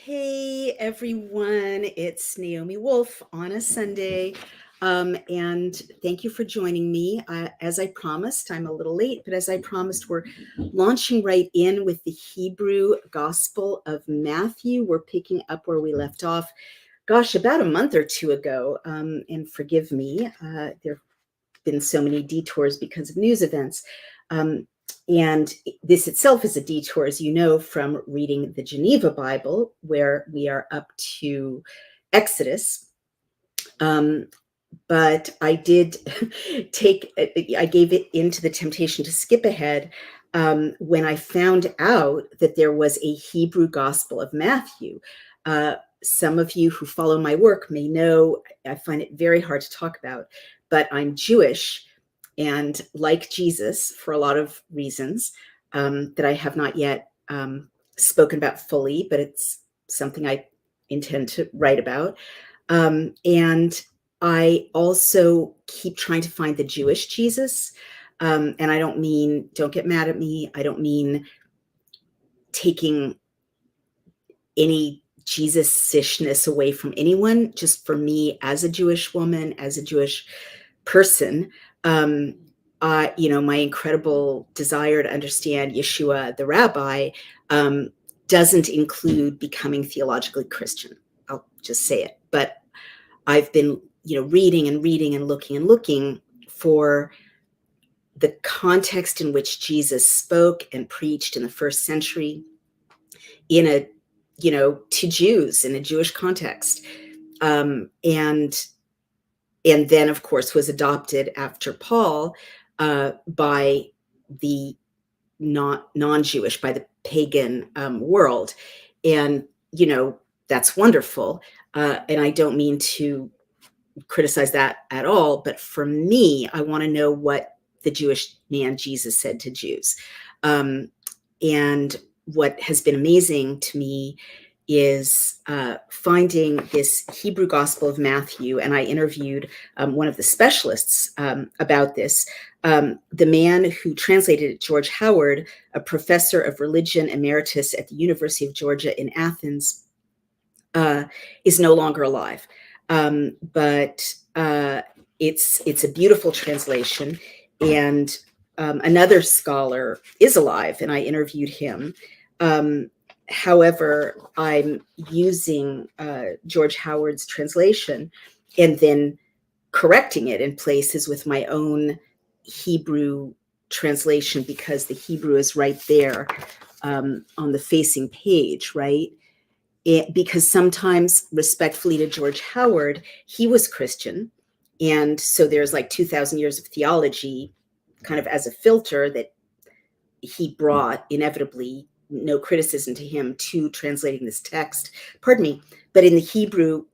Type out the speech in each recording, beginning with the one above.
Hey everyone, it's Naomi Wolf on a Sunday. And thank you for joining me. As I promised, I'm a little late, but as I promised, we're launching right in with the Hebrew Gospel of Matthew. We're picking up where we left off, gosh, about a month or two ago. And forgive me, there have been so many detours because of news events. And this itself is a detour, as you know, from reading the Geneva Bible, where we are up to Exodus. But I did I gave it into the temptation to skip ahead when I found out that there was a Hebrew Gospel of Matthew. Some of you who follow my work may know I find it very hard to talk about, but I'm Jewish. And like Jesus, for a lot of reasons that I have not yet spoken about fully, but it's something I intend to write about. And I also keep trying to find the Jewish Jesus. And I don't mean, don't get mad at me, I don't mean taking any Jesus-ishness away from anyone, just for me as a Jewish woman, as a Jewish person. My incredible desire to understand Yeshua, the rabbi, doesn't include becoming theologically Christian. I'll just say it. But I've been, reading and reading and looking for the context in which Jesus spoke and preached in the first century to Jews in a Jewish context. And then, of course, was adopted after Paul by the non-Jewish, by the pagan world. And, that's wonderful. And I don't mean to criticize that at all. But for me, I want to know what the Jewish man Jesus said to Jews. And what has been amazing to me is finding this Hebrew Gospel of Matthew. And I interviewed one of the specialists about this. The man who translated it, George Howard, a professor of religion emeritus at the University of Georgia in Athens, is no longer alive. But it's a beautiful translation. And another scholar is alive, and I interviewed him. However, I'm using George Howard's translation and then correcting it in places with my own Hebrew translation, because the Hebrew is right there on the facing page, right? Because sometimes, respectfully to George Howard, he was Christian. And so there's like 2,000 years of theology kind of as a filter that he brought, inevitably, no criticism to him, to translating this text. Pardon me. But in the Hebrew,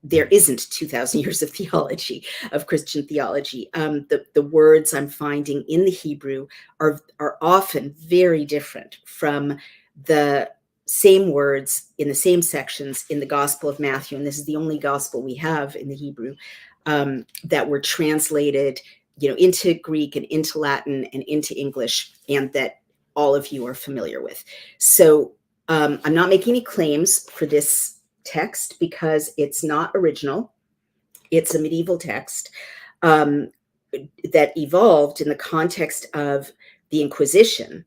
there isn't 2,000 years of theology, of Christian theology. The words I'm finding in the Hebrew are often very different from the same words in the same sections in the Gospel of Matthew. And this is the only gospel we have in the Hebrew that were translated, into Greek and into Latin and into English, and that all of you are familiar with. So I'm not making any claims for this text because it's not original. It's a medieval text that evolved in the context of the Inquisition,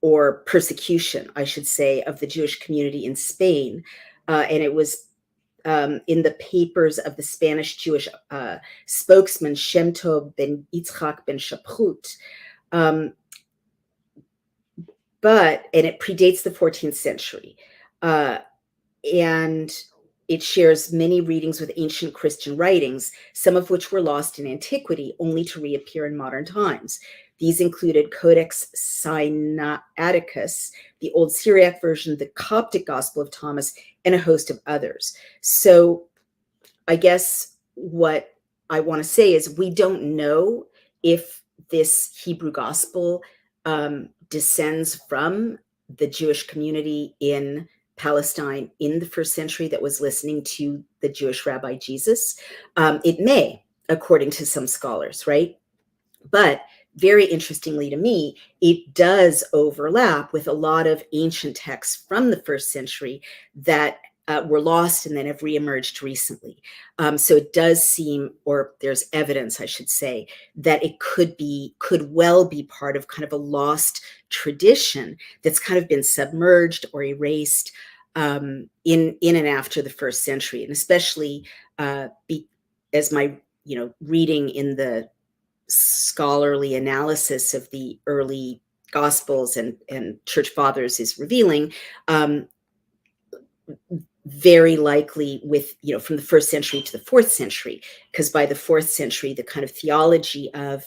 or persecution, I should say, of the Jewish community in Spain. And it was in the papers of the Spanish Jewish spokesman, Shem Tov ben Yitzchak ben Shaprut. And it predates the 14th century. And it shares many readings with ancient Christian writings, some of which were lost in antiquity, only to reappear in modern times. These included Codex Sinaiticus, the Old Syriac version, the Coptic Gospel of Thomas, and a host of others. So I guess what I want to say is we don't know if this Hebrew Gospel descends from the Jewish community in Palestine in the first century that was listening to the Jewish rabbi Jesus. It may, according to some scholars, right? But very interestingly to me, it does overlap with a lot of ancient texts from the first century that were lost and then have reemerged recently. So it does seem, or there's evidence, I should say, that it could well be part of kind of a lost tradition that's kind of been submerged or erased in and after the first century, and especially as my reading in the scholarly analysis of the early Gospels and church fathers is revealing, very likely with, from the first century to the fourth century, because by the fourth century, the kind of theology of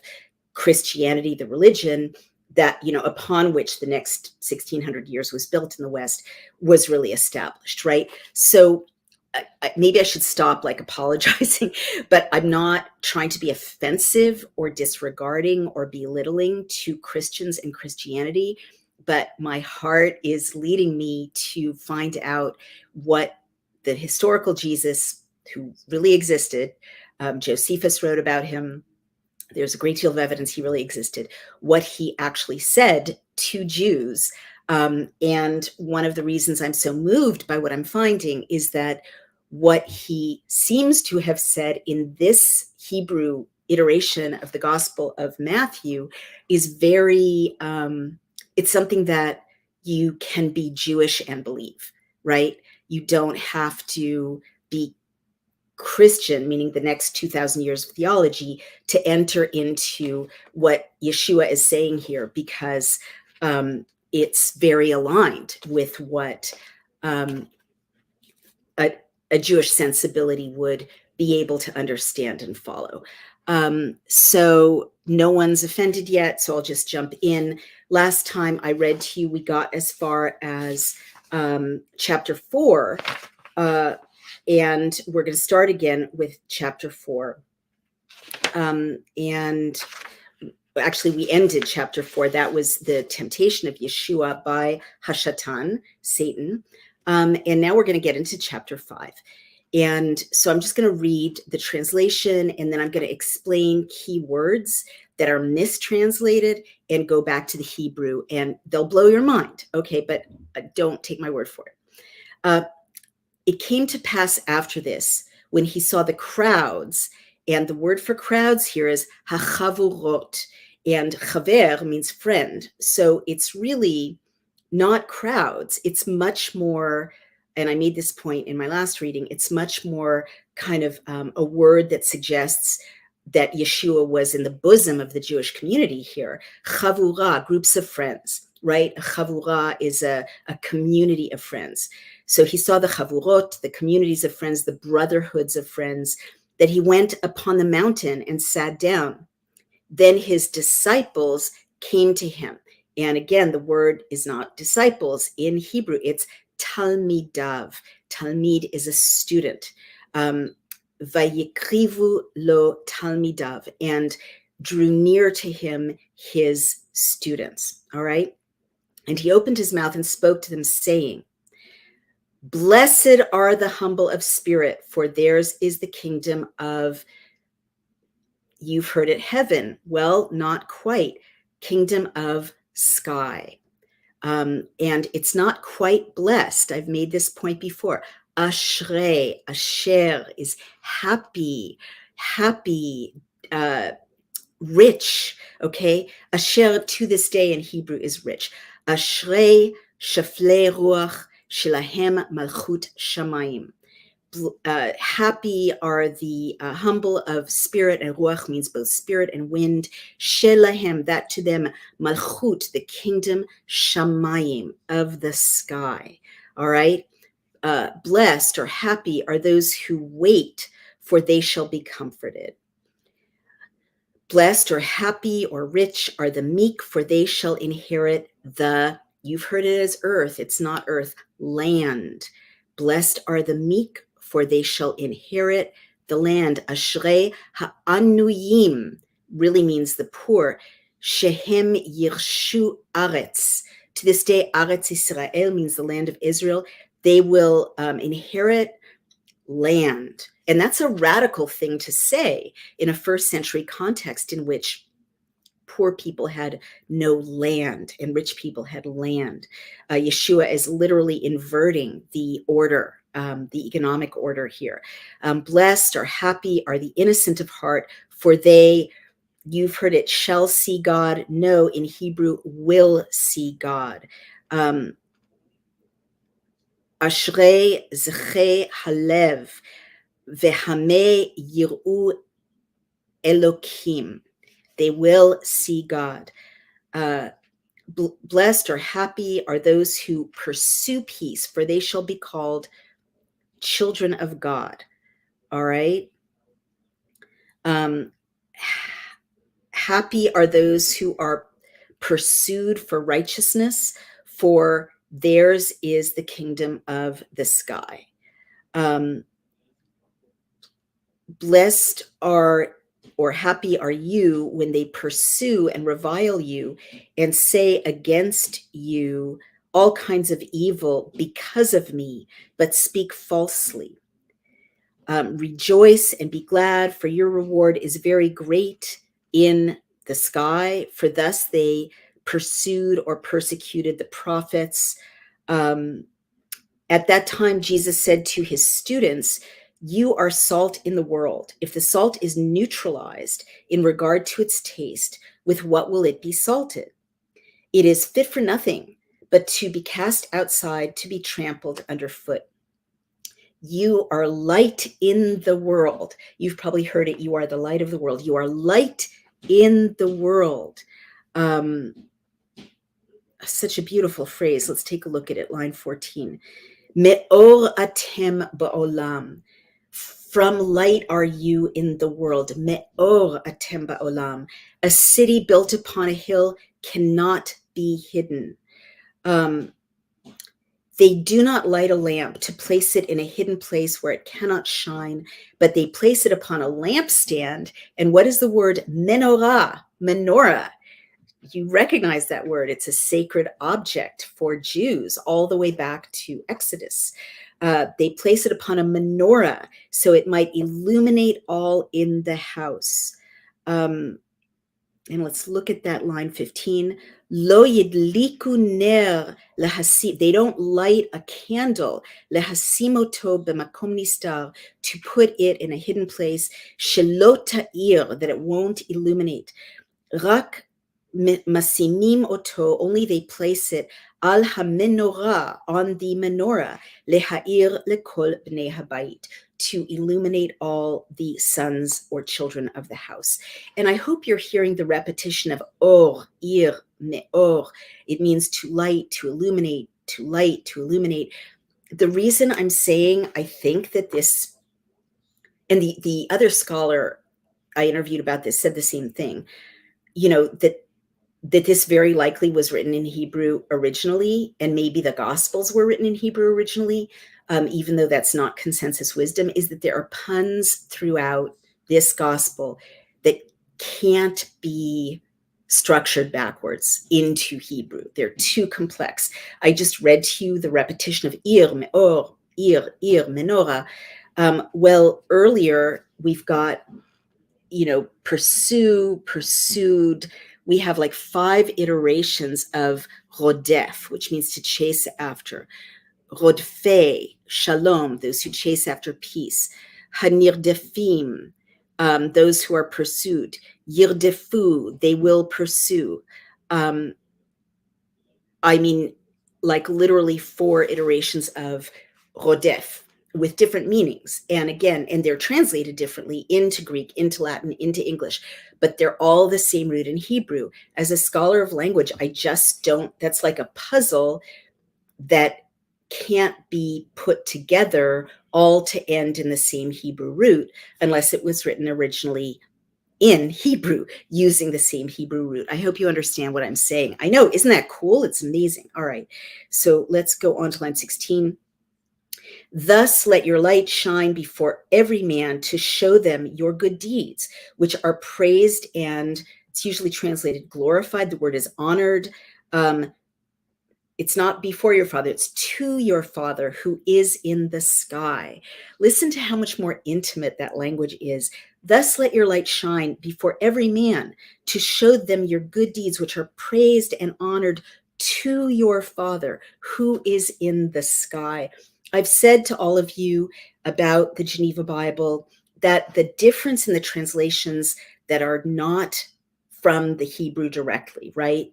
Christianity, the religion that, upon which the next 1600 years was built in the West, was really established, right? So maybe I should stop apologizing, but I'm not trying to be offensive or disregarding or belittling to Christians and Christianity, but my heart is leading me to find out what the historical Jesus, who really existed, Josephus wrote about him. There's a great deal of evidence he really existed, what he actually said to Jews. And one of the reasons I'm so moved by what I'm finding is that what he seems to have said in this Hebrew iteration of the Gospel of Matthew is very, it's something that you can be Jewish and believe, right? You don't have to be Christian, meaning the next 2,000 years of theology, to enter into what Yeshua is saying here, because it's very aligned with what a Jewish sensibility would be able to understand and follow. So no one's offended yet, so I'll just jump in. Last time I read to you, we got as far as chapter 4, and we're going to start again with chapter 4. And actually, we ended chapter 4. That was the temptation of Yeshua by Hashatan, Satan. And now we're going to get into chapter 5. And so I'm just going to read the translation, and then I'm going to explain key words that are mistranslated and go back to the Hebrew, and they'll blow your mind. Okay, but don't take my word for it. It came to pass after this, when he saw the crowds, and the word for crowds here is hachavurot, and chaver means friend. So it's really not crowds. It's much more, and I made this point in my last reading, it's much more kind of a word that suggests that Yeshua was in the bosom of the Jewish community here. Chavura, groups of friends, right? A chavura is a community of friends. So he saw the chavurot, the communities of friends, the brotherhoods of friends, that he went upon the mountain and sat down. Then his disciples came to him. And again, the word is not disciples. In Hebrew, it's talmidav. Talmid is a student. Vayikrivu lo talmidav, and drew near to him his students. All right. And he opened his mouth and spoke to them, saying, "Blessed are the humble of spirit, for theirs is the kingdom of," you've heard it, heaven. Well, not quite. Kingdom of sky. And it's not quite blessed. I've made this point before. Ashrei, asher is happy, rich. Okay. Asher to this day in Hebrew is rich. Ashrei shaflei ruach shelahem malchut shamayim. Happy are the humble of spirit, and ruach means both spirit and wind. Shelahem, that to them, malchut, the kingdom, shamayim, of the sky. All right. Blessed or happy are those who wait, for they shall be comforted. Blessed or happy or rich are the meek, for they shall inherit the, you've heard it as earth, it's not earth, land. Blessed are the meek, for they shall inherit the land. Ashrei ha'anuyim really means the poor. Shehem yirshu aretz. To this day, Aretz Israel means the land of Israel. They will inherit land. And that's a radical thing to say in a first century context in which poor people had no land and rich people had land. Yeshua is literally inverting the order, the economic order here. Blessed or happy are the innocent of heart, for they, you've heard it, shall see God. No, in Hebrew, will see God. Ashrei zechei halev vehame yir'u Elokim. They will see God. Blessed or happy are those who pursue peace, for they shall be called children of God. All right. Happy are those who are pursued for righteousness, for theirs is the kingdom of the sky. Blessed are, or happy are you when they pursue and revile you and say against you all kinds of evil because of me, but speak falsely. Rejoice and be glad, for your reward is very great in the sky, for thus they pursued or persecuted the prophets. At that time, Jesus said to his students, you are salt in the world. If the salt is neutralized in regard to its taste, with what will it be salted? It is fit for nothing, but to be cast outside, to be trampled underfoot. You are light in the world. You've probably heard it. You are the light of the world. You are light in the world. Such a beautiful phrase. Let's take a look at it. Line 14. Me'or atem ba'olam. From light are you in the world. Me'or atem ba'olam. A city built upon a hill cannot be hidden. They do not light a lamp to place it in a hidden place where it cannot shine, but they place it upon a lampstand. And what is the word menorah? Menorah. You recognize that word. It's a sacred object for Jews all the way back to Exodus. They place it upon a menorah so it might illuminate all in the house. And let's look at that line 15. Lo yidliku ner lehasim. They don't light a candle lehasimoto b'makom nistar, to put it in a hidden place. Shelo ta'ir, that it won't illuminate. Rak masimim oto, only they place it al hamenorah, on the menorah, lehair lekol bnei habayit, to illuminate all the sons or children of the house. And I hope you're hearing the repetition of or, ir, meor. It means to light, to illuminate, to light, to illuminate. The reason I'm saying I think that this, and the other scholar I interviewed about this said the same thing, that this very likely was written in Hebrew originally, and maybe the Gospels were written in Hebrew originally, even though that's not consensus wisdom, is that there are puns throughout this Gospel that can't be structured backwards into Hebrew. They're too complex. I just read to you the repetition of ir, meor, ir, menorah. Well, earlier we've got, pursue, pursued. We have like 5 iterations of rodef, which means to chase after. Rodfei, shalom, those who chase after peace. Hanirdefim, those who are pursued. Yirdefu, they will pursue. Like literally 4 iterations of rodef with different meanings. And again, and they're translated differently into Greek, into Latin, into English, but they're all the same root in Hebrew. As a scholar of language, I just don't, that's like a puzzle that can't be put together all to end in the same Hebrew root unless it was written originally in Hebrew using the same Hebrew root. I hope you understand what I'm saying. I know, isn't that cool? It's amazing. All right, so let's go on to line 16. Thus let your light shine before every man to show them your good deeds, which are praised, and it's usually translated glorified. The word is honored. It's not before your Father, it's to your Father who is in the sky. Listen to how much more intimate that language is. Thus let your light shine before every man to show them your good deeds, which are praised and honored to your Father who is in the sky. I've said to all of you about the Geneva Bible that the difference in the translations that are not from the Hebrew directly, right?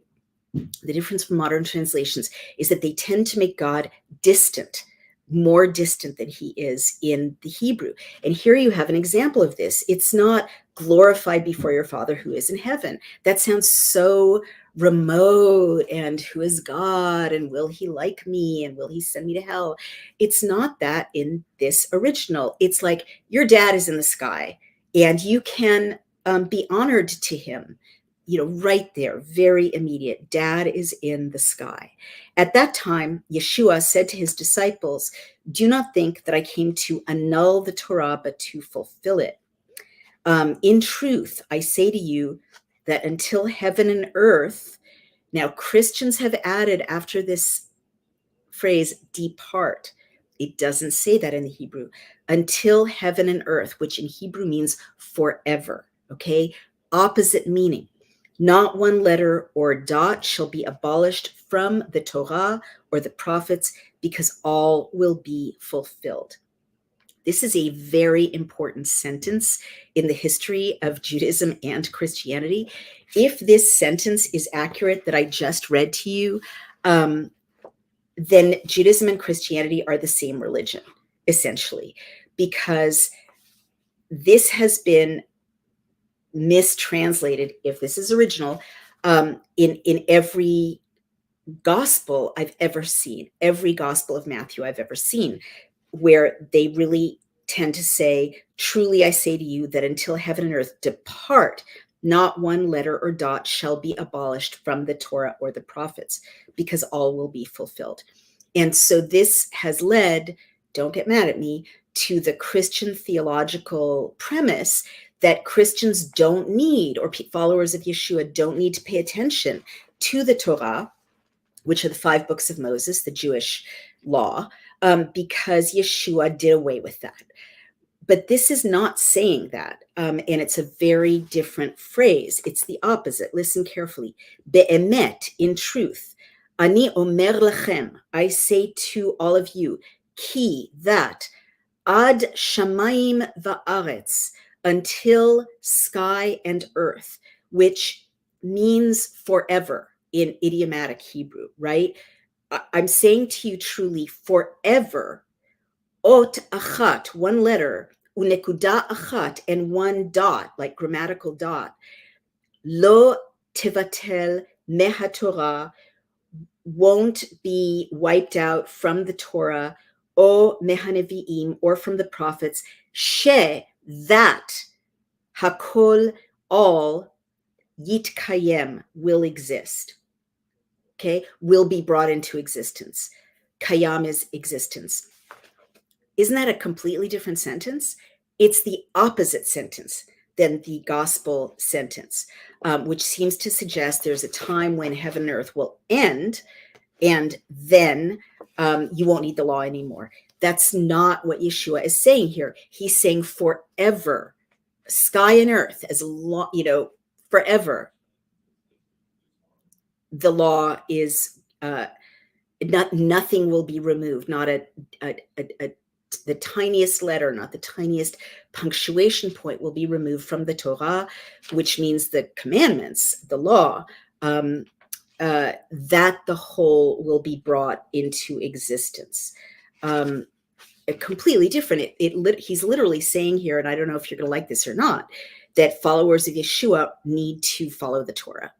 The difference from modern translations is that they tend to make God distant, more distant than he is in the Hebrew. And here you have an example of this. It's not glorified before your Father who is in heaven. That sounds so remote, and who is God, and will he like me, and will he send me to hell? It's not that in this original. It's like your dad is in the sky, and you can be honored to him, right there, very immediate. Dad is in the sky. At that time, Yeshua said to his disciples, do not think that I came to annul the Torah, but to fulfill it. In truth, I say to you that until heaven and earth, now Christians have added after this phrase, depart. It doesn't say that in the Hebrew. Until heaven and earth, which in Hebrew means forever, okay? Opposite meaning. Not one letter or dot shall be abolished from the Torah or the prophets, because all will be fulfilled. This is a very important sentence in the history of Judaism and Christianity. If this sentence is accurate that I just read to you, then Judaism and Christianity are the same religion, essentially, because this has been mistranslated, if this is original, in every gospel I've ever seen, every gospel of Matthew I've ever seen, where they really tend to say, truly I say to you that until heaven and earth depart, not one letter or dot shall be abolished from the Torah or the prophets, because all will be fulfilled. And so this has led, don't get mad at me, to the Christian theological premise that Christians don't need, or followers of Yeshua don't need to pay attention to the Torah, which are the 5 books of Moses, the Jewish law, because Yeshua did away with that. But this is not saying that, and it's a very different phrase. It's the opposite. Listen carefully. Be'emet, in truth. Ani omer lechem, I say to all of you, ki, that, ad shamayim va'aretz, until sky and earth, which means forever in idiomatic Hebrew, right? I'm saying to you truly, forever, ot achat, one letter, unekuda achat, and one dot, like grammatical dot, lo tivatel mehatorah, won't be wiped out from the Torah, o mehaneviim, or from the prophets, she, that, hakol, all, yitkayem, will exist. Okay, will be brought into existence. Kayam is existence. Isn't that a completely different sentence? It's the opposite sentence than the gospel sentence, which seems to suggest there's a time when heaven and earth will end, and then you won't need the law anymore. That's not what Yeshua is saying here. He's saying forever, sky and earth, as long, forever. The law is nothing will be removed, not the tiniest letter, not the tiniest punctuation point will be removed from the Torah, which means the commandments, the law, that the whole will be brought into existence. Completely different. He's literally saying here, and I don't know if you're going to like this or not, that followers of Yeshua need to follow the Torah.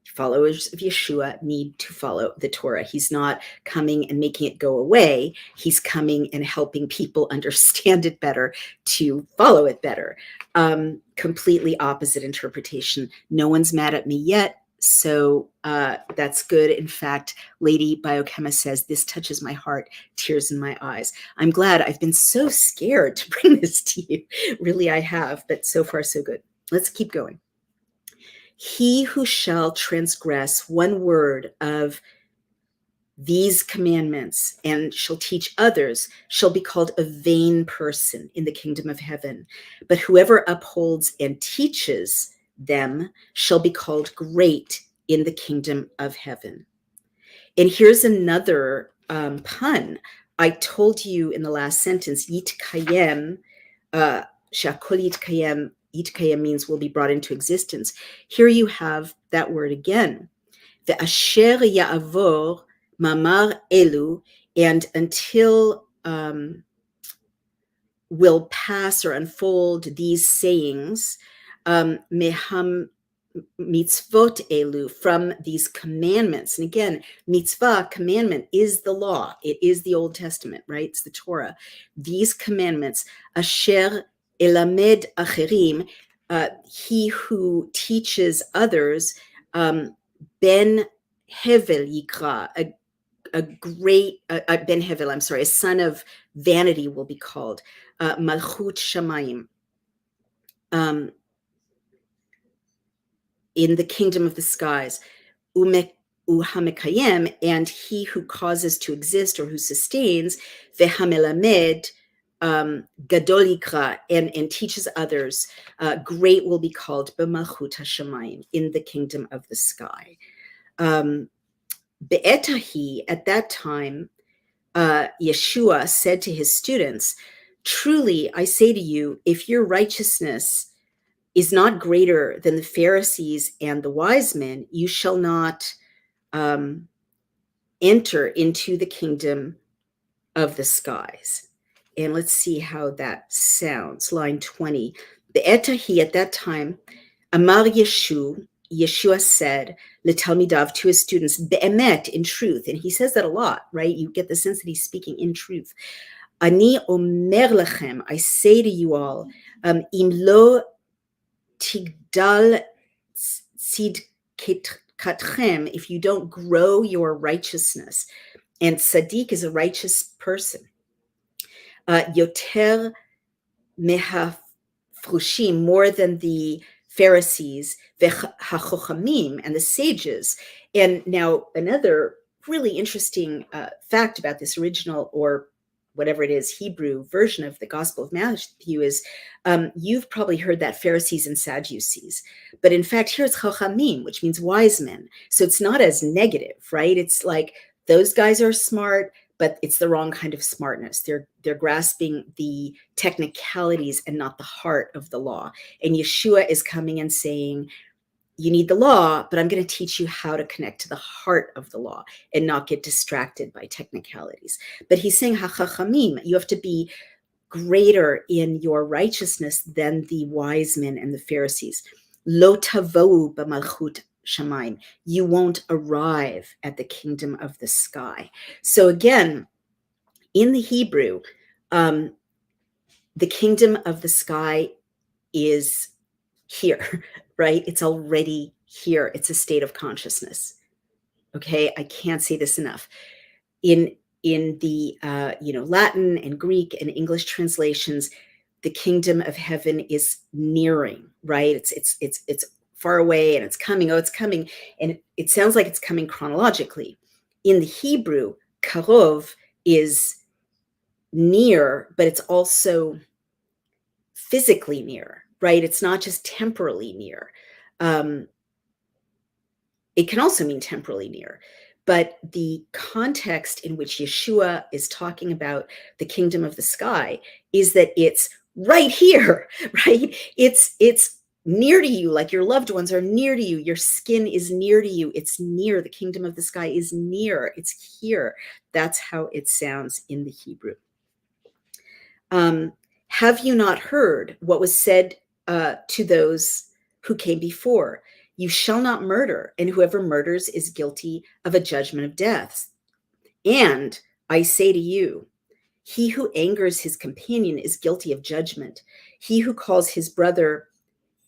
Followers of Yeshua need to follow the Torah. He's not coming and making it go away. He's coming and helping people understand it better, to follow it better. Completely opposite interpretation. No one's mad at me yet, so that's good. In fact, Lady Biochemist says, this touches my heart, tears in my eyes. I'm glad. I've been so scared to bring this to you. Really, I have, but so far, so good. Let's keep going. He who shall transgress one word of these commandments and shall teach others shall be called a vain person in the kingdom of heaven. But whoever upholds and teaches them shall be called great in the kingdom of heaven. And here's another pun. I told you in the last sentence, yitkayem, shakol yitkayem, yitkayem means will be brought into existence. Here you have that word again. Ve'asher ya'avor mamar elu, and until will pass or unfold these sayings, meham mitzvot elu, from these commandments. And again, mitzvah, commandment, is the law. It is the Old Testament, right? It's the Torah. These commandments, asher elamed acherim, he who teaches others, ben hevel yikra, a great, ben hevel, I'm sorry, a son of vanity will be called, malchut shamayim, in the kingdom of the skies, uhamekayem, and he who causes to exist or who sustains, vehamelamed, gadol yikra, and teaches others, great will be called, b'malchut hashamayim, in the kingdom of the sky. Be'etahi, at that time, Yeshua said to his students, truly, I say to you, if your righteousness is not greater than the Pharisees and the wise men, you shall not enter into the kingdom of the skies. And let's see how that sounds. Line 20. Be'etahi, at that time, Amar Yeshua said, L'talmidav, to his students, be'emet, in truth. And he says that a lot, right? You get the sense that he's speaking in truth. Ani omer lechem, I say to you all, im lo tigdal tzidkatchem, if you don't grow your righteousness, and tzaddik is a righteous person, yoter mehafrushim, more than the Pharisees, v'hachochamim, and the sages. And now another really interesting fact about this original, or whatever it is, Hebrew version of the Gospel of Matthew is, you've probably heard that Pharisees and Sadducees, but in fact here it's chachamim, which means wise men. So it's not as negative, right? It's like those guys are smart, but it's the wrong kind of smartness. They're grasping the technicalities and not the heart of the law. And Yeshua is coming and saying, you need the law, but I'm going to teach you how to connect to the heart of the law and not get distracted by technicalities. But he's saying, hachachamim, you have to be greater in your righteousness than the wise men and the Pharisees. Lo tavou b'malchut shamayim, you won't arrive at the kingdom of the sky. So again, in the Hebrew, the kingdom of the sky is here, right? It's already here. It's a state of consciousness. Okay, I can't say this enough. In the Latin and Greek and English translations, the kingdom of heaven is nearing, right? It's far away and it's coming. Oh, it's coming, and it sounds like it's coming chronologically. In the Hebrew, karov is near, but it's also physically near, right? It's not just temporally near. It can also mean temporally near, but the context in which Yeshua is talking about the kingdom of the sky is that it's right here, right? It's near to you, like your loved ones are near to you. Your skin is near to you. It's near. The kingdom of the sky is near. It's here. That's how it sounds in the Hebrew. Have you not heard what was said to those who came before? You shall not murder, and whoever murders is guilty of a judgment of death. And I say to you, he who angers his companion is guilty of judgment. He who calls his brother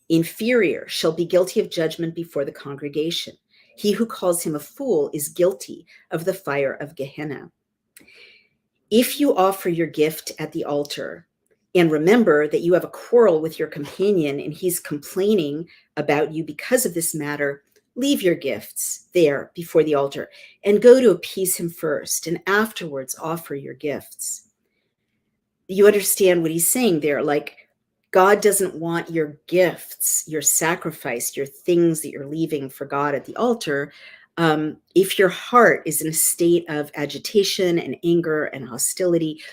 inferior shall be guilty of judgment before the congregation. He who calls him a fool is guilty of the fire of Gehenna. If you offer your gift at the altar and remember that you have a quarrel with your companion and he's complaining about you because of this matter, leave your gifts there before the altar and go to appease him first, and afterwards offer your gifts. You understand what he's saying there? Like, God doesn't want your gifts, your sacrifice, your things that you're leaving for God at the altar. If your heart is in a state of agitation and anger and hostility,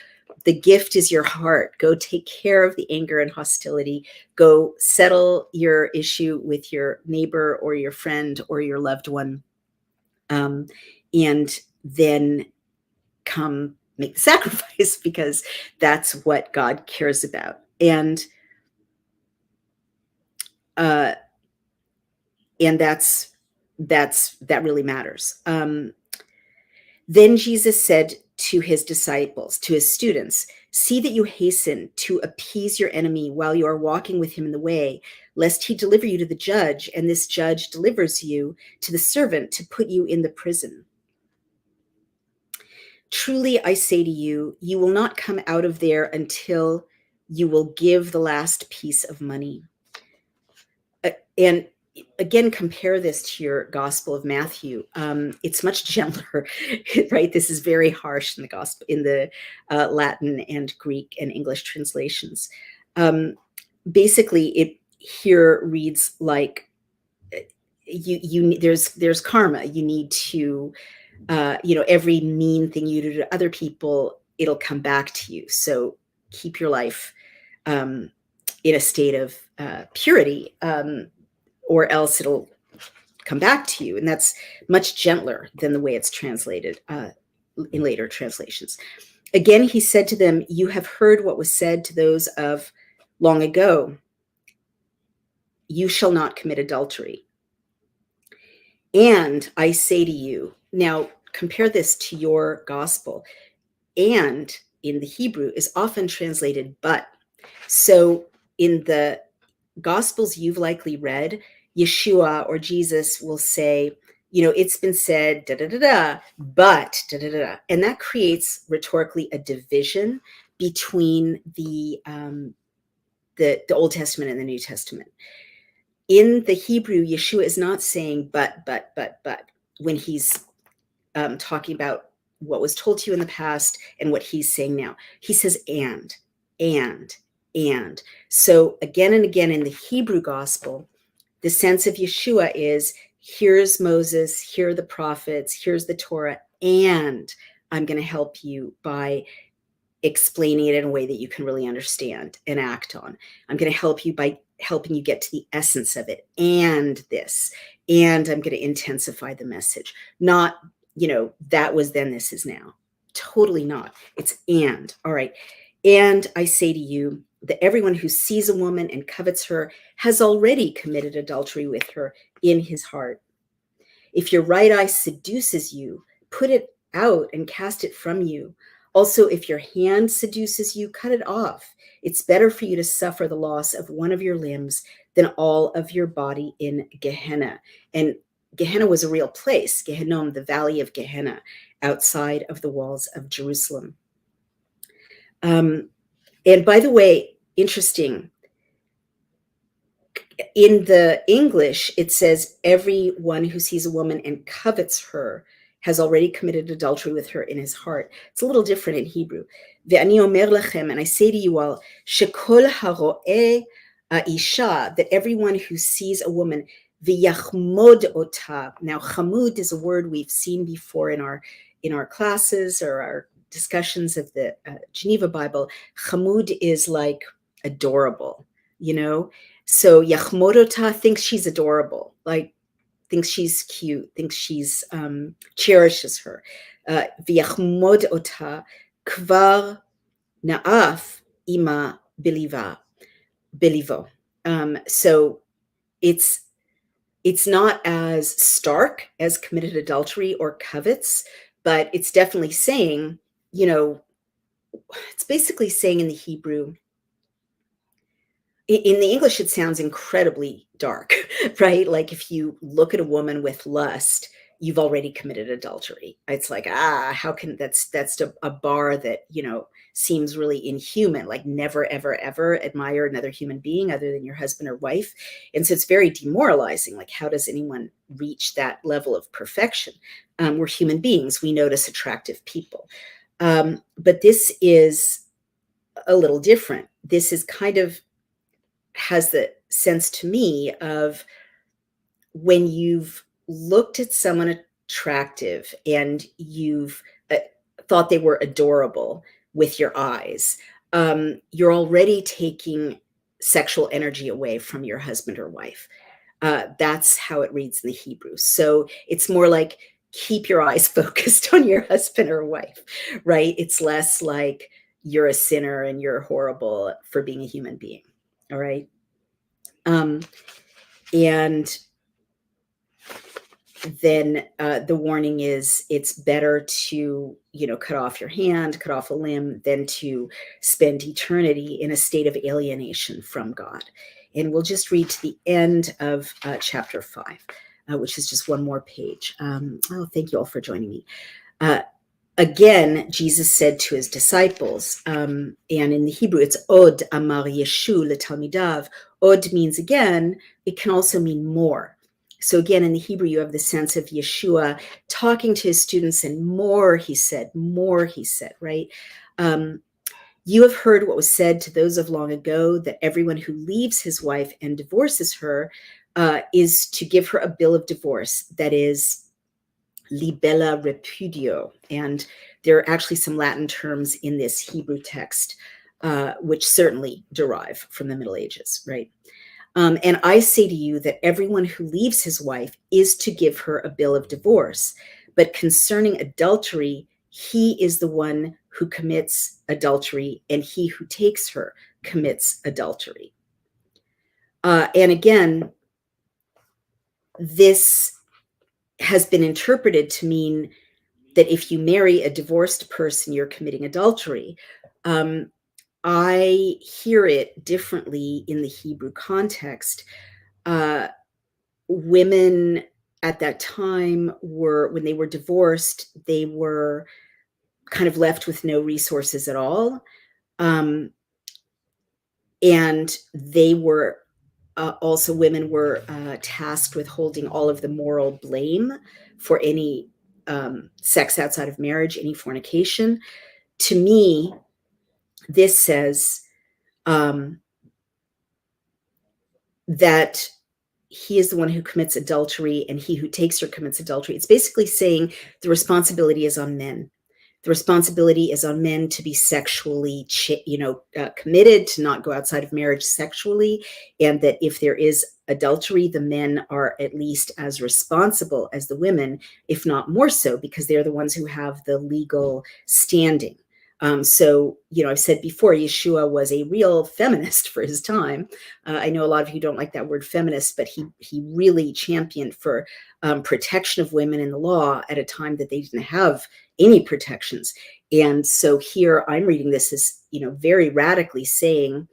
the gift is your heart. Go take care of the anger and hostility. Go settle your issue with your neighbor or your friend or your loved one. And then come make the sacrifice, because that's what God cares about. And that really matters. Then Jesus said to his disciples, to his students, see that you hasten to appease your enemy while you are walking with him in the way, lest he deliver you to the judge, and this judge delivers you to the servant to put you in the prison. Truly, I say to you, you will not come out of there until you will give the last piece of money. And again, compare this to your Gospel of Matthew. It's much gentler, right? This is very harsh in the Gospel, in the Latin and Greek and English translations. Basically, it here reads like there's karma. You need to, every mean thing you do to other people, it'll come back to you. So keep your life in a state of purity. Or else it'll come back to you. And that's much gentler than the way it's translated in later translations. Again, he said to them, you have heard what was said to those of long ago, you shall not commit adultery. And I say to you, now compare this to your gospel. And in the Hebrew is often translated but. So in the Gospels you've likely read, Yeshua or Jesus will say, it's been said, da da da da, but da da da da, and that creates rhetorically a division between the Old Testament and the New Testament. In the Hebrew, Yeshua is not saying but when he's talking about what was told to you in the past and what he's saying now. He says and. So again and again in the Hebrew gospel, the sense of Yeshua is, here's Moses, here are the prophets, here's the Torah, and I'm going to help you by explaining it in a way that you can really understand and act on. I'm going to help you by helping you get to the essence of it, and this, and I'm going to intensify the message. Not, that was then, this is now. Totally not. It's and. All right. And I say to you that everyone who sees a woman and covets her has already committed adultery with her in his heart. If your right eye seduces you, put it out and cast it from you. Also, if your hand seduces you, cut it off. It's better for you to suffer the loss of one of your limbs than all of your body in Gehenna. And Gehenna was a real place, Gehinnom, the valley of Gehenna, outside of the walls of Jerusalem. And by the way, interesting, in the English, it says everyone who sees a woman and covets her has already committed adultery with her in his heart. It's a little different in Hebrew. Ve'ani omer lechem, and I say to you all, shekol haro'eh isha, that everyone who sees a woman, v'yachmod ota. Now, chamud is a word we've seen before in our classes or our discussions of the Geneva Bible. Chamud is like adorable, So Yachmodota thinks she's adorable, like thinks she's cute, thinks she's cherishes her. V'yachmod ota kvar naaf ima belivo. So it's not as stark as committed adultery or covets, but it's definitely saying, it's basically saying in the Hebrew, in the English, it sounds incredibly dark, right? Like if you look at a woman with lust, you've already committed adultery. It's like, how can that's a bar that, seems really inhuman, like never, ever, ever admire another human being other than your husband or wife. And so it's very demoralizing. Like, how does anyone reach that level of perfection? We're human beings. We notice attractive people. But this is a little different. This is kind of has the sense to me of when you've looked at someone attractive and you've thought they were adorable with your eyes, you're already taking sexual energy away from your husband or wife. That's how it reads in the Hebrew. So it's more like keep your eyes focused on your husband or wife, right? It's less like you're a sinner and you're horrible for being a human being. All right. And then the warning is it's better to, cut off your hand, cut off a limb, than to spend eternity in a state of alienation from God. And we'll just read to the end of chapter 5, which is just one more page. Thank you all for joining me. Again, Jesus said to his disciples, and in the Hebrew, it's Od Amar Yeshu leTalmidav. Od means again. It can also mean more. So again, in the Hebrew, you have the sense of Yeshua talking to his students, and more he said, right? You have heard what was said to those of long ago, that everyone who leaves his wife and divorces her is to give her a bill of divorce, that is libella repudio. And there are actually some Latin terms in this Hebrew text, which certainly derive from the Middle Ages, right? And I say to you that everyone who leaves his wife is to give her a bill of divorce. But concerning adultery, he is the one who commits adultery, and he who takes her commits adultery. And again, this has been interpreted to mean that if you marry a divorced person, you're committing adultery. I hear it differently in the Hebrew context. Women at that time when they were divorced, they were kind of left with no resources at all. And they were also, women were tasked with holding all of the moral blame for any sex outside of marriage, any fornication. To me, this says that he is the one who commits adultery, and he who takes her commits adultery. It's basically saying the responsibility is on men. The responsibility is on men to be sexually, committed, to not go outside of marriage sexually, and that if there is adultery, the men are at least as responsible as the women, if not more so, because they're the ones who have the legal standing. So, I've said before, Yeshua was a real feminist for his time. I know a lot of you don't like that word feminist, but he really championed for protection of women in the law at a time that they didn't have any protections. And so here I'm reading this as, very radically saying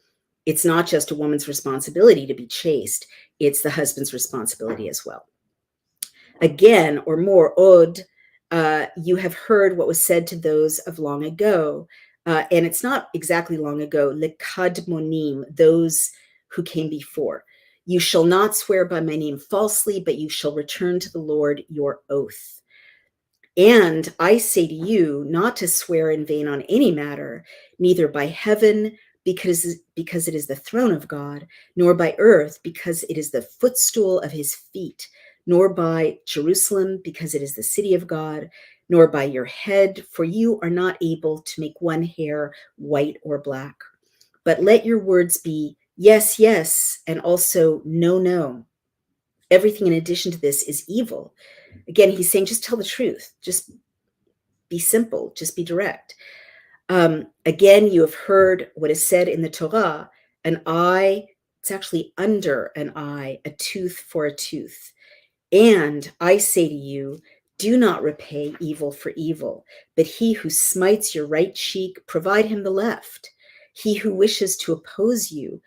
it's not just a woman's responsibility to be chaste, it's the husband's responsibility as well. Again, or more, od, you have heard what was said to those of long ago. And it's not exactly long ago, lekadmonim, those who came before. You shall not swear by my name falsely, but you shall return to the Lord your oath. And I say to you not to swear in vain on any matter, neither by heaven, because it is the throne of God, nor by earth, because it is the footstool of his feet, nor by Jerusalem, because it is the city of God, nor by your head, for you are not able to make one hair white or black. But let your words be yes, yes, and also no, no. Everything in addition to this is evil. Again, he's saying, just tell the truth. Just be simple. Just be direct. Again, you have heard what is said in the Torah, an eye, it's actually under an eye, a tooth for a tooth. And I say to you, do not repay evil for evil, but he who smites your right cheek, provide him the left. He who wishes to oppose you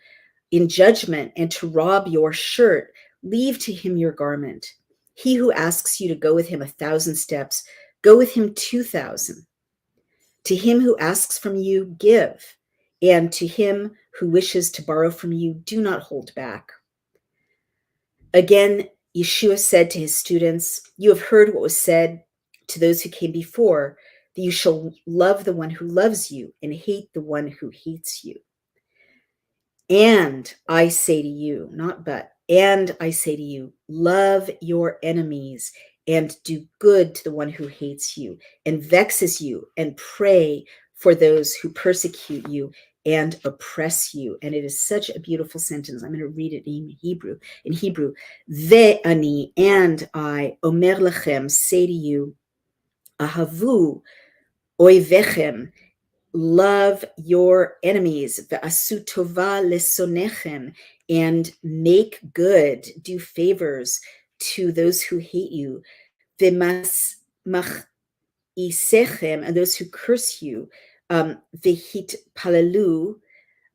in judgment and to rob your shirt, leave to him your garment. He who asks you to go with him 1,000 steps, go with him 2,000. To him who asks from you, give. And to him who wishes to borrow from you, do not hold back. Again, Yeshua said to his students, you have heard what was said to those who came before, that you shall love the one who loves you and hate the one who hates you. And I say to you, not but, and I say to you, love your enemies and do good to the one who hates you and vexes you, and pray for those who persecute you and oppress you. And it is such a beautiful sentence. I'm going to read it in Hebrew. Ve'ani, and I, omer lechem, say to you, ahavu oivechem, love your enemies, ve'asu tova lesonechem, and make good, do favors to those who hate you, ve'mas mach'isechem, and those who curse you, ve'hit palelu,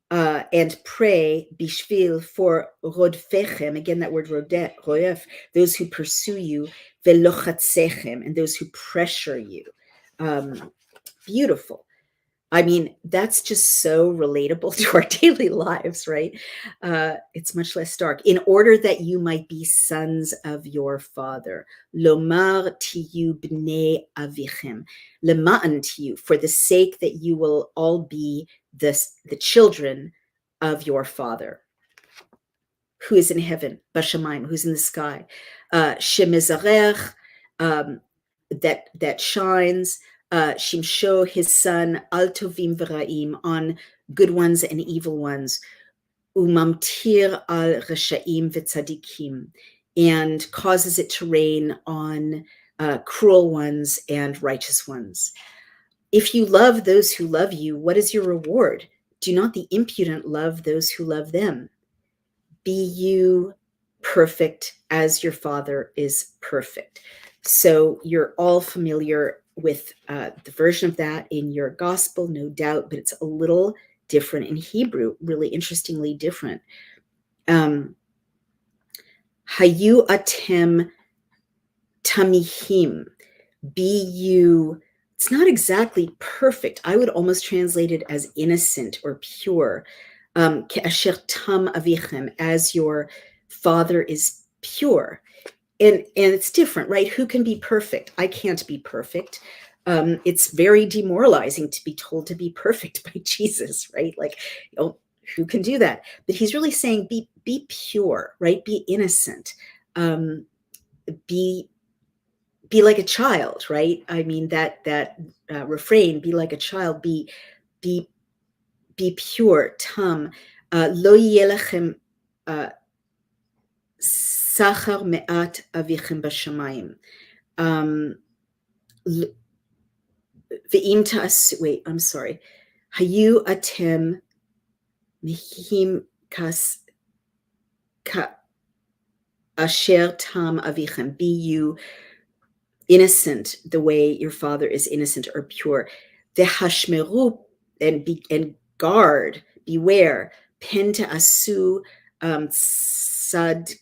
and pray, bishvil, for rodfechem, again that word roef, those who pursue you, ve'lochatzechem, and those who pressure you. Beautiful. I mean, that's just so relatable to our daily lives, right? It's much less dark. In order that you might be sons of your father. Lomar tiyu bnei avichem. Lema'an tiyu, for the sake that you will all be the children of your father, who is in heaven, bashamayim, who's in the sky. Shemizarech, that shines. Shimsho, his son, al tovim v'ra'im, on good ones and evil ones, umamtir al reshaim v'tzadikim, and causes it to rain on cruel ones and righteous ones. If you love those who love you, what is your reward? Do not the impudent love those who love them. Be you perfect as your Father is perfect. So you're all familiar with the version of that in your gospel, no doubt, but it's a little different in Hebrew, really interestingly different. Hayu atem tamihim, be you, it's not exactly perfect. I would almost translate it as innocent or pure. Ke'asher tam avichem, as your Father is pure. And it's different, right? Who can be perfect? I can't be perfect. It's very demoralizing to be told to be perfect by Jesus, right? Like, who can do that? But he's really saying, be pure, right? Be innocent. Be like a child, right? I mean, that refrain, be like a child, be pure, tam, lo yelachem, Sachar me'at avichem b'shamayim. Ve'im ta'asu, wait, I'm sorry. Hayu atem mihim kas ka asher tam avichem. Be you innocent the way your Father is innocent or pure. Ve'hashmeru, and guard, beware. Pen ta'asu sad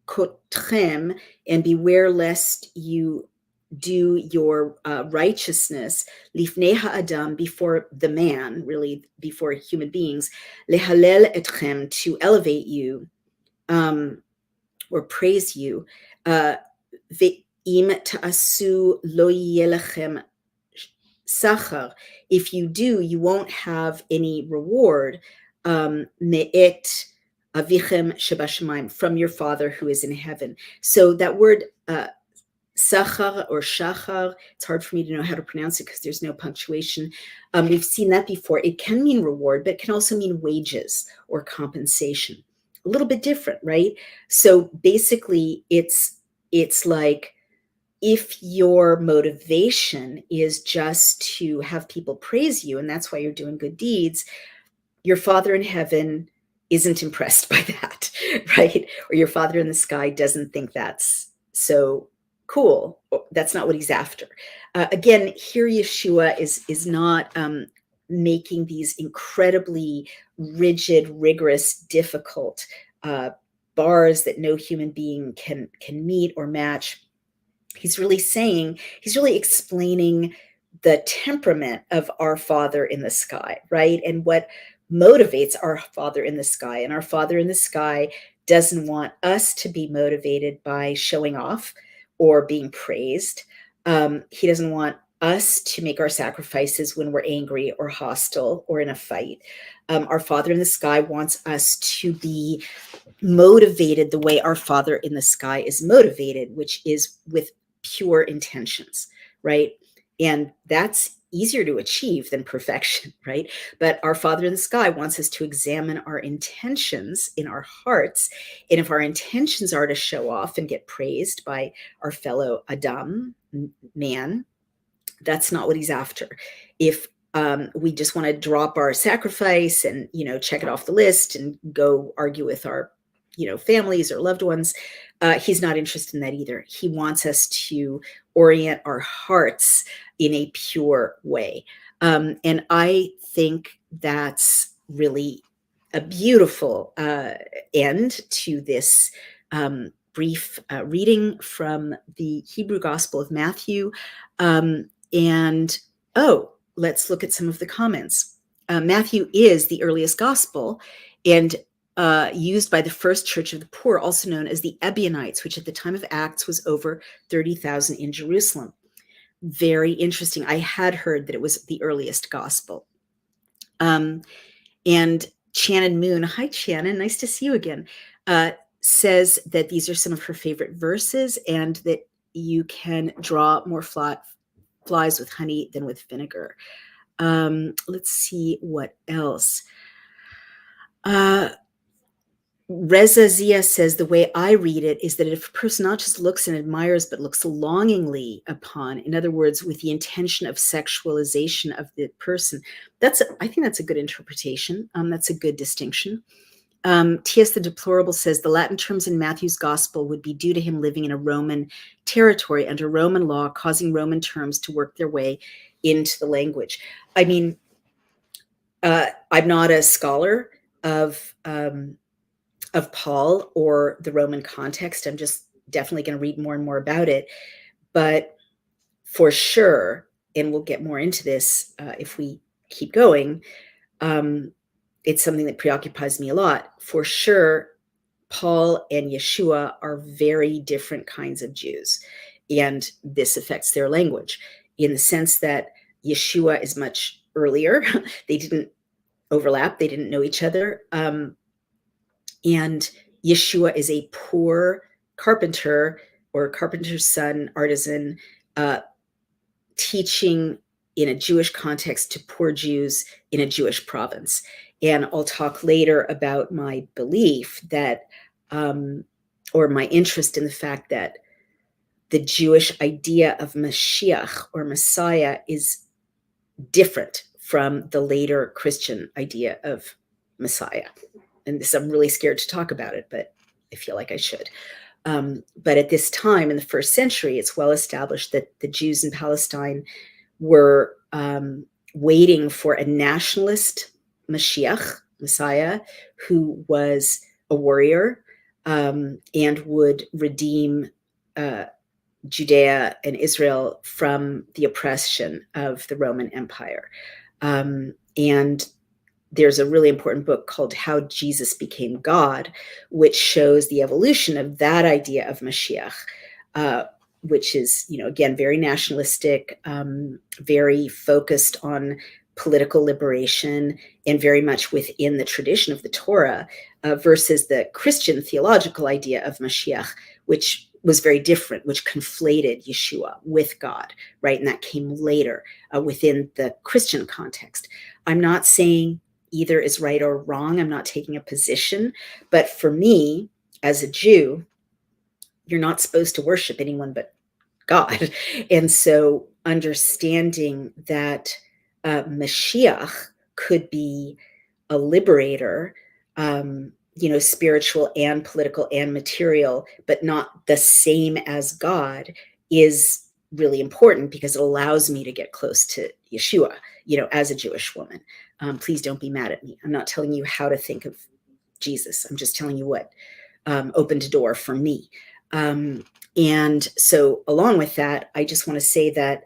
kotchem, and beware lest you do your righteousness, lifnei ha'adam, before the man, really before human beings, lehalel etchem, to elevate you, or praise you, ve'im ta'asu lo yelachem sachar, if you do, you won't have any reward, me'et avichem shebashamayim, from your Father who is in heaven. So that word sachar or shachar, it's hard for me to know how to pronounce it because there's no punctuation. We've seen that before. It can mean reward, but it can also mean wages or compensation. A little bit different, right? So basically, it's like, if your motivation is just to have people praise you, and that's why you're doing good deeds, your Father in heaven isn't impressed by that, right? Or your Father in the sky doesn't think that's so cool. That's not what he's after. Again, here Yeshua is not making these incredibly rigid, rigorous, difficult bars that no human being can meet or match. He's really explaining the temperament of our Father in the sky, right? And what motivates our Father in the sky. And our Father in the sky doesn't want us to be motivated by showing off or being praised. He doesn't want us to make our sacrifices when we're angry or hostile or in a fight. Our Father in the sky wants us to be motivated the way our Father in the sky is motivated, which is with pure intentions, right? And that's easier to achieve than perfection, right? But our Father in the sky wants us to examine our intentions in our hearts. And if our intentions are to show off and get praised by our fellow Adam, man, that's not what he's after. If we just want to drop our sacrifice and, check it off the list and go argue with our, families or loved ones, he's not interested in that either. He wants us to orient our hearts in a pure way. And I think that's really a beautiful end to this brief reading from the Hebrew Gospel of Matthew. Let's look at some of the comments. Matthew is the earliest gospel and used by the first church of the poor, also known as the Ebionites, which at the time of Acts was over 30,000 in Jerusalem. Very interesting. I had heard that it was the earliest gospel. And Shannon Moon, hi Shannon, nice to see you again, says that these are some of her favorite verses and that you can draw more flies with honey than with vinegar. Let's see what else. Reza Zia says, the way I read it is that if a person not just looks and admires, but looks longingly upon, in other words, with the intention of sexualization of the person, I think that's a good interpretation. That's a good distinction. T.S. the Deplorable says the Latin terms in Matthew's gospel would be due to him living in a Roman territory under Roman law, causing Roman terms to work their way into the language. I mean, I'm not a scholar of Paul or the Roman context. I'm just definitely going to read more and more about it. But for sure, and we'll get more into this if we keep going, it's something that preoccupies me a lot. For sure, Paul and Yeshua are very different kinds of Jews, and this affects their language in the sense that Yeshua is much earlier. They didn't overlap. They didn't know each other. And Yeshua is a poor carpenter or carpenter's son, artisan, teaching in a Jewish context to poor Jews in a Jewish province. And I'll talk later about my belief that, or my interest in the fact that the Jewish idea of Mashiach or Messiah is different from the later Christian idea of Messiah. And this, I'm really scared to talk about it, but I feel like I should. But at this time in the first century, it's well established that the Jews in Palestine were waiting for a nationalist Mashiach, Messiah, who was a warrior and would redeem Judea and Israel from the oppression of the Roman Empire. And there's a really important book called How Jesus Became God, which shows the evolution of that idea of Mashiach, which is, again, very nationalistic, very focused on political liberation, and very much within the tradition of the Torah, versus the Christian theological idea of Mashiach, which was very different, which conflated Yeshua with God, right? And that came later within the Christian context. I'm not saying either is right or wrong. I'm not taking a position. But for me, as a Jew, you're not supposed to worship anyone but God. And so understanding that Mashiach could be a liberator, spiritual and political and material, but not the same as God, is really important because it allows me to get close to Yeshua, as a Jewish woman. Please don't be mad at me. I'm not telling you how to think of Jesus. I'm just telling you what opened a door for me. And so along with that, I just want to say that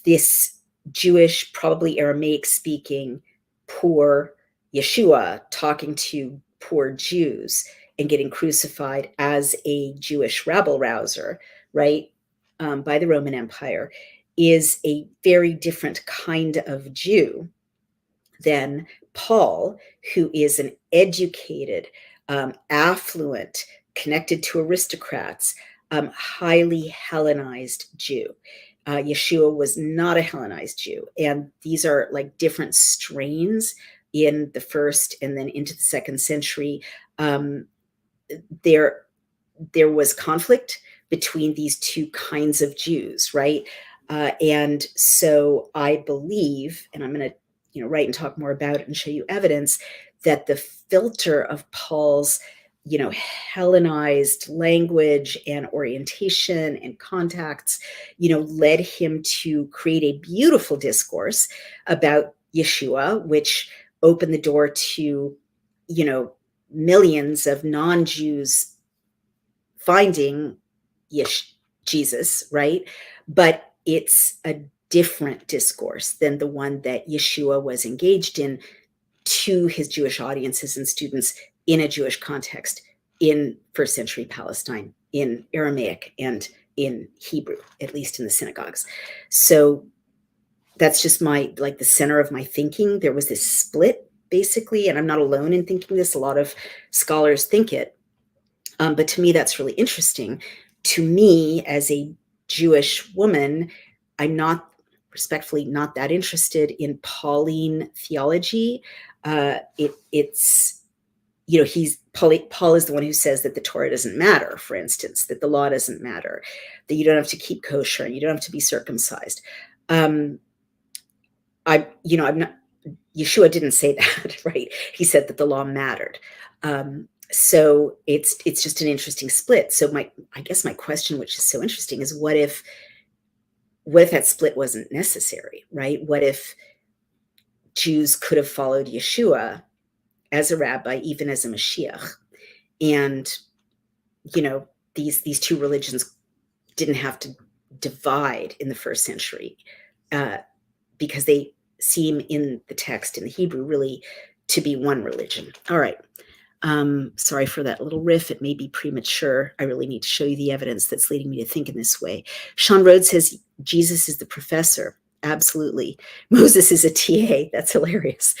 this Jewish, probably Aramaic speaking, poor Yeshua talking to poor Jews and getting crucified as a Jewish rabble rouser, right, by the Roman Empire, is a very different kind of Jew than Paul, who is an educated, affluent, connected to aristocrats, highly Hellenized Jew. Yeshua was not a Hellenized Jew. And these are like different strains in the first and then into the second century. There was conflict between these two kinds of Jews, right? And so I believe, and I'm going to write and talk more about it and show you evidence, that the filter of Paul's Hellenized language and orientation and contacts, led him to create a beautiful discourse about Yeshua, which opened the door to, millions of non-Jews finding Jesus, right? But it's a different discourse than the one that Yeshua was engaged in to his Jewish audiences and students in a Jewish context in first century Palestine, in Aramaic and in Hebrew, at least in the synagogues. So that's just the center of my thinking. There was this split, basically, and I'm not alone in thinking this. A lot of scholars think it. But to me, that's really interesting. To me, as a Jewish woman, I'm respectfully not that interested in Pauline theology. Paul is the one who says that the Torah doesn't matter, for instance, that the law doesn't matter, that you don't have to keep kosher and you don't have to be circumcised. I'm not. Yeshua didn't say that, right? He said that the law mattered. So it's just an interesting split. So I guess my question, which is so interesting, is what if that split wasn't necessary, right? What if Jews could have followed Yeshua as a rabbi, even as a Mashiach, and these two religions didn't have to divide in the first century, because they seem in the text in the Hebrew really to be one religion. All right. Sorry for that little riff. It may be premature. I really need to show you the evidence that's leading me to think in this way. Sean Rhodes says Jesus is the professor. Absolutely. Moses is a TA. That's hilarious.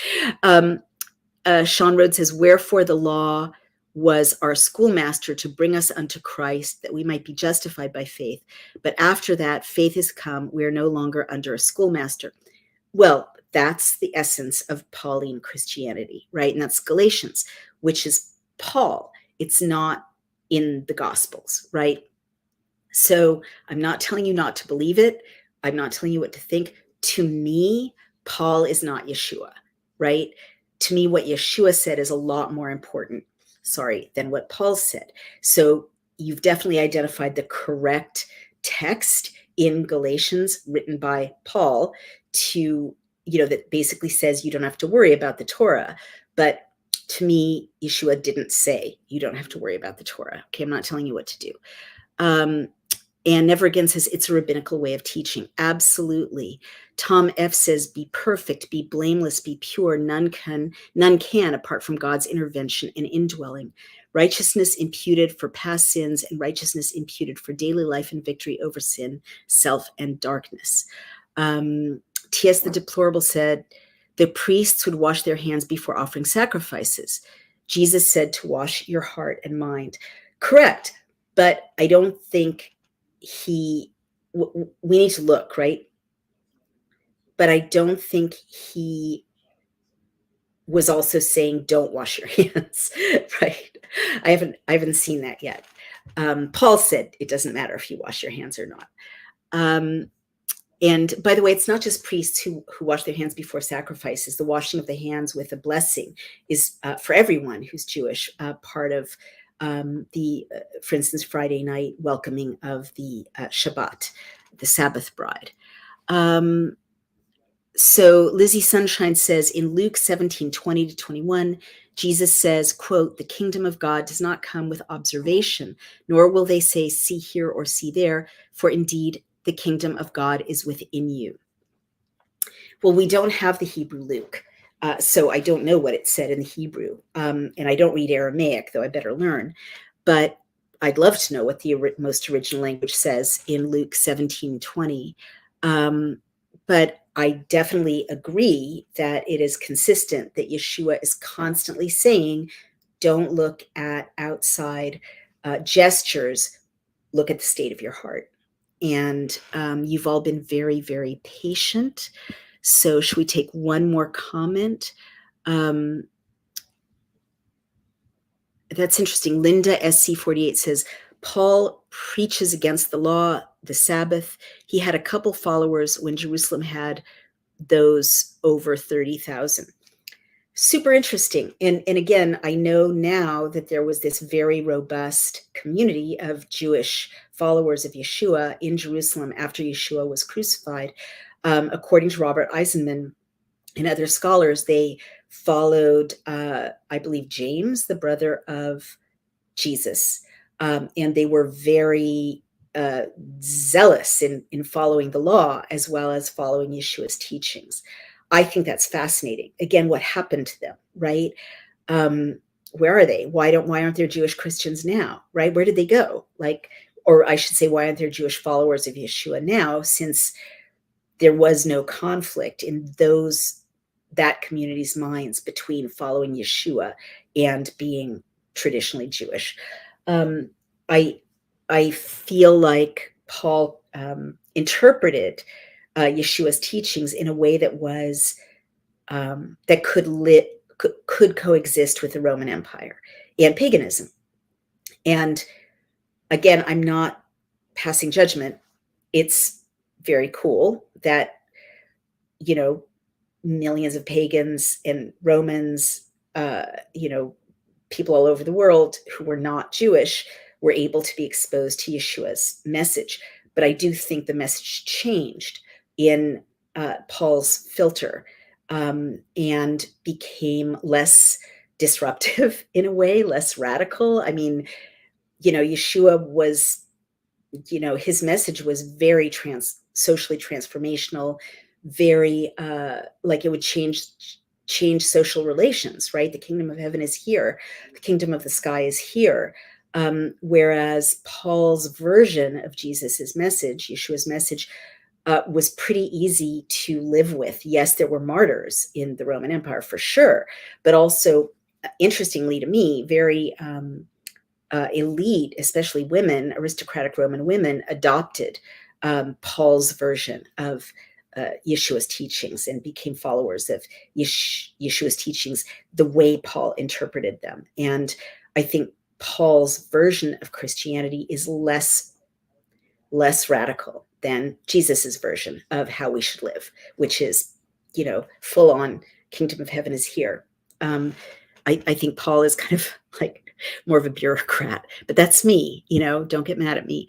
Sean Rhodes says, wherefore the law was our schoolmaster to bring us unto Christ, that we might be justified by faith. But after that, faith is come. We are no longer under a schoolmaster. Well, that's the essence of Pauline Christianity, right? And that's Galatians, which is Paul. It's not in the Gospels, right? So I'm not telling you not to believe it. I'm not telling you what to think. To me, Paul is not Yeshua, right? To me, what Yeshua said is a lot more important, than what Paul said. So you've definitely identified the correct text in Galatians written by Paul that basically says you don't have to worry about the Torah. But to me, Yeshua didn't say you don't have to worry about the Torah. Okay, I'm not telling you what to do. And Never Again says it's a rabbinical way of teaching. Absolutely. Tom F says, be perfect, be blameless, be pure. None can apart from God's intervention and indwelling. Righteousness imputed for past sins and righteousness imputed for daily life and victory over sin, self, and darkness. T.S. the Deplorable said, the priests would wash their hands before offering sacrifices. Jesus said to wash your heart and mind. Correct. But I don't think we need to look, right? But I don't think he was also saying don't wash your hands, right? I haven't seen that yet. Paul said it doesn't matter if you wash your hands or not. And by the way, it's not just priests who wash their hands before sacrifices. The washing of the hands with a blessing is for everyone who's Jewish, part of for instance, Friday night welcoming of the Shabbat, the Sabbath bride. So Lizzie Sunshine says in Luke 17:20-21, Jesus says, quote, "The kingdom of God does not come with observation, nor will they say, see here or see there, for indeed the kingdom of God is within you." Well, we don't have the Hebrew Luke, so I don't know what it said in the Hebrew. And I don't read Aramaic, though I better learn. But I'd love to know what the most original language says in Luke 17:20. But I definitely agree that it is consistent that Yeshua is constantly saying, don't look at outside gestures, look at the state of your heart. And you've all been very, very patient. So should we take one more comment? That's interesting. Linda SC48 says, Paul preaches against the law, the Sabbath. He had a couple followers when Jerusalem had those over 30,000. Super interesting. And again, I know now that there was this very robust community of Jewish followers of Yeshua in Jerusalem after Yeshua was crucified. According to Robert Eisenman and other scholars, they followed, I believe, James, the brother of Jesus. And they were very zealous in following the law as well as following Yeshua's teachings. I think that's fascinating. Again, what happened to them, right? Where are they? Why aren't there Jewish Christians now, right? Where did they go? Or I should say, why aren't there Jewish followers of Yeshua now, since there was no conflict in that community's minds between following Yeshua and being traditionally Jewish? I feel like Paul interpreted Yeshua's teachings in a way that was that could coexist with the Roman Empire and paganism. And again, I'm not passing judgment. It's very cool that, millions of pagans and Romans, people all over the world who were not Jewish were able to be exposed to Yeshua's message. But I do think the message changed in Paul's filter and became less disruptive in a way, less radical. I mean, Yeshua was, his message was very socially transformational, very like it would change social relations, right? The kingdom of heaven is here. The kingdom of the sky is here. Whereas Paul's version of Jesus's message, Yeshua's message, was pretty easy to live with. Yes, there were martyrs in the Roman Empire for sure, but also, interestingly to me, very elite, especially women, aristocratic Roman women, adopted Paul's version of Yeshua's teachings and became followers of Yeshua's teachings the way Paul interpreted them. And I think Paul's version of Christianity is less radical than Jesus's version of how we should live, which is, full on kingdom of heaven is here. I think Paul is kind of like more of a bureaucrat, but that's me, don't get mad at me.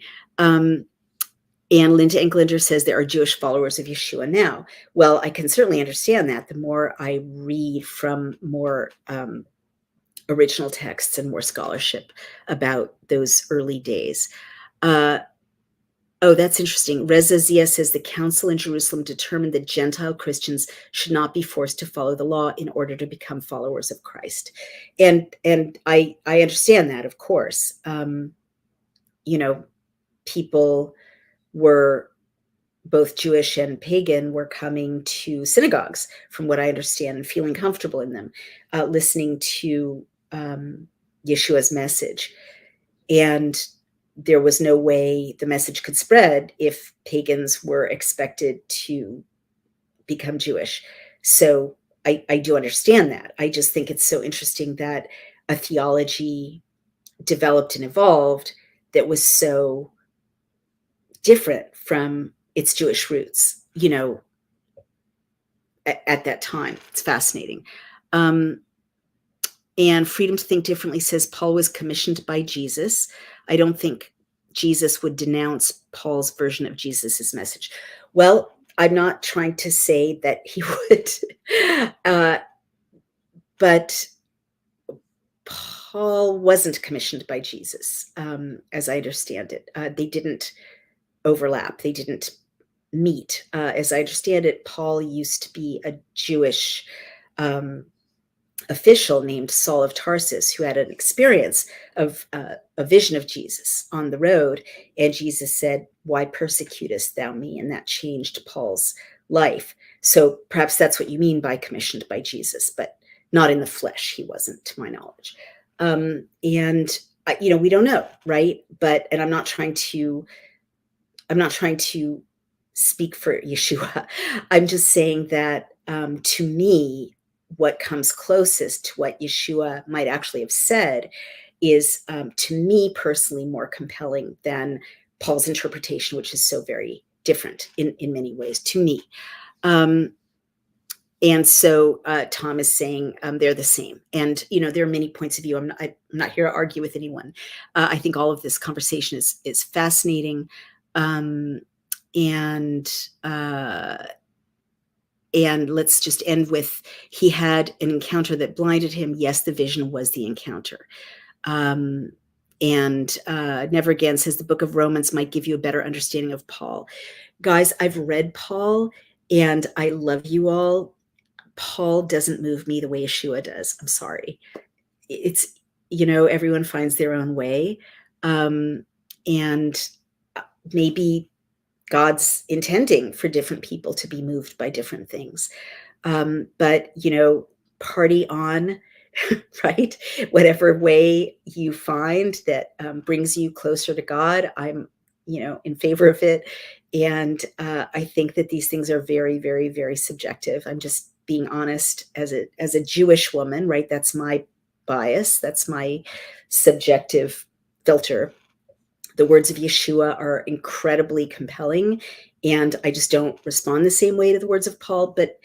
And Linda Englinder says there are Jewish followers of Yeshua now. Well, I can certainly understand that the more I read from more original texts and more scholarship about those early days. Oh, that's interesting. Reza Zia says the council in Jerusalem determined that Gentile Christians should not be forced to follow the law in order to become followers of Christ. And I understand that, of course. People were, both Jewish and pagan, were coming to synagogues, from what I understand, and feeling comfortable in them, listening to Yeshua's message. And there was no way the message could spread if pagans were expected to become Jewish. So I do understand that. I just think it's so interesting that a theology developed and evolved that was so different from its Jewish roots, at that time. It's fascinating. And Freedom to Think Differently says Paul was commissioned by Jesus. I don't think Jesus would denounce Paul's version of Jesus's message. Well, I'm not trying to say that he would, but Paul wasn't commissioned by Jesus, as I understand it. They didn't overlap. They didn't meet. As I understand it, Paul used to be a Jewish um, official named Saul of Tarsus who had an experience of a vision of Jesus on the road. And Jesus said, "Why persecutest thou me?" And that changed Paul's life. So perhaps that's what you mean by commissioned by Jesus, but not in the flesh. He wasn't, to my knowledge. And we don't know, right? And I'm not trying to speak for Yeshua. I'm just saying that to me, what comes closest to what Yeshua might actually have said is, to me personally, more compelling than Paul's interpretation, which is so very different in many ways to me. And so Tom is saying they're the same. And, there are many points of view. I'm not here to argue with anyone. I think all of this conversation is fascinating. And let's just end with, he had an encounter that blinded him. Yes, the vision was the encounter. And Never Again says the book of Romans might give you a better understanding of Paul. Guys, I've read Paul and I love you all. Paul doesn't move me the way Yeshua does. I'm sorry. It's, everyone finds their own way. And maybe God's intending for different people to be moved by different things. But, party on, right? Whatever way you find that brings you closer to God, I'm, in favor of it. And I think that these things are very, very, very subjective. I'm just being honest as a Jewish woman, right? That's my bias. That's my subjective filter. The words of Yeshua are incredibly compelling, and I just don't respond the same way to the words of Paul. But,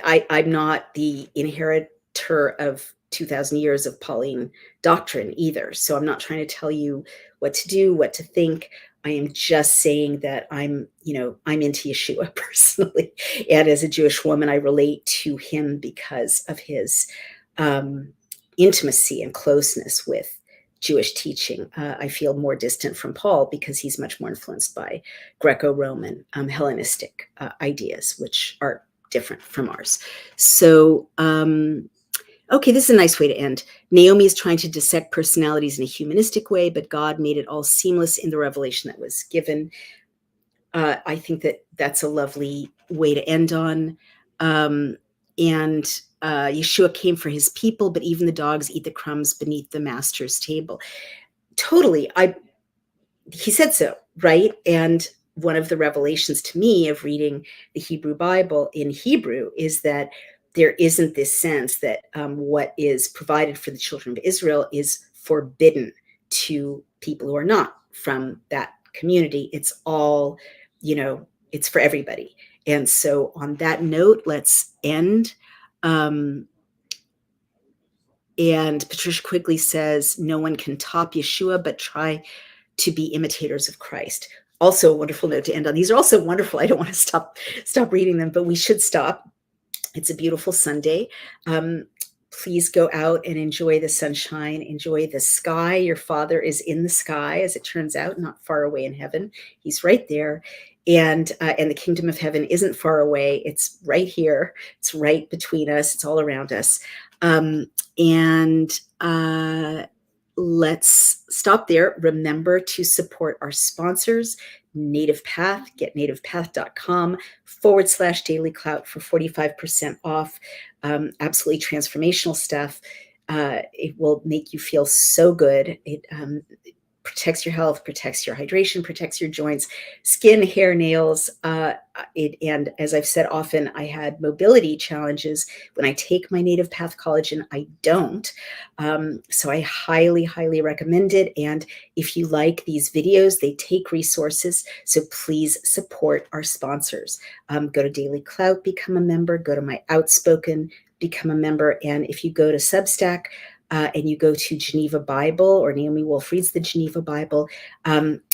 I'm not the inheritor of 2,000 years of Pauline doctrine either. So I'm not trying to tell you what to do, what to think. I am just saying that I'm into Yeshua personally. And as a Jewish woman, I relate to him because of his intimacy and closeness with Jewish teaching. I feel more distant from Paul because he's much more influenced by Greco-Roman Hellenistic ideas, which are different from ours. So, okay, this is a nice way to end. Naomi is trying to dissect personalities in a humanistic way, but God made it all seamless in the revelation that was given. I think that that's a lovely way to end on. And Yeshua came for his people, but even the dogs eat the crumbs beneath the master's table. Totally. He said so, right? And one of the revelations to me of reading the Hebrew Bible in Hebrew is that there isn't this sense that what is provided for the children of Israel is forbidden to people who are not from that community. It's all, it's for everybody. And so on that note, let's end. And Patricia Quigley says, no one can top Yeshua, but try to be imitators of Christ. Also a wonderful note to end on. These are also wonderful. I don't want to stop reading them, but we should stop. It's a beautiful Sunday. Please go out and enjoy the sunshine, enjoy the sky. Your Father is in the sky, as it turns out, not far away in heaven. He's right there. And the kingdom of heaven isn't far away. It's right here. It's right between us. It's all around us. Let's stop there. Remember to support our sponsors, Native Path, getnativepath.com/Daily Clout for 45% off. Absolutely transformational stuff. It will make you feel so good. It protects your health, protects your hydration, protects your joints, skin, hair, nails. And as I've said often, I had mobility challenges when I take my Native Path collagen. I don't. So I highly, highly recommend it. And if you like these videos, they take resources. So please support our sponsors. Go to Daily Clout, become a member. Go to my Outspoken, become a member. And if you go to Substack, and you go to Geneva Bible, or Naomi Wolf Reads the Geneva Bible,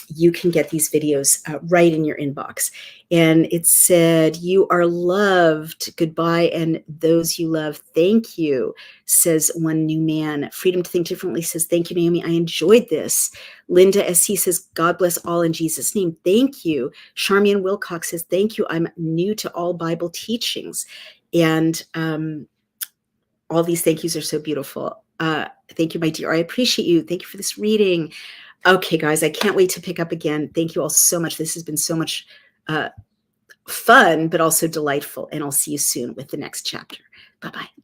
you can get these videos right in your inbox. And it said, "You are loved. Goodbye. And those you love, thank you," says one new man. Freedom to Think Differently says, "Thank you, Naomi. I enjoyed this." Linda SC says, "God bless all in Jesus' name. Thank you." Charmian Wilcox says, "Thank you. I'm new to all Bible teachings." And all these thank yous are so beautiful. Thank you, my dear. I appreciate you. Thank you for this reading. Okay, guys, I can't wait to pick up again. Thank you all so much. This has been so much fun, but also delightful. And I'll see you soon with the next chapter. Bye-bye.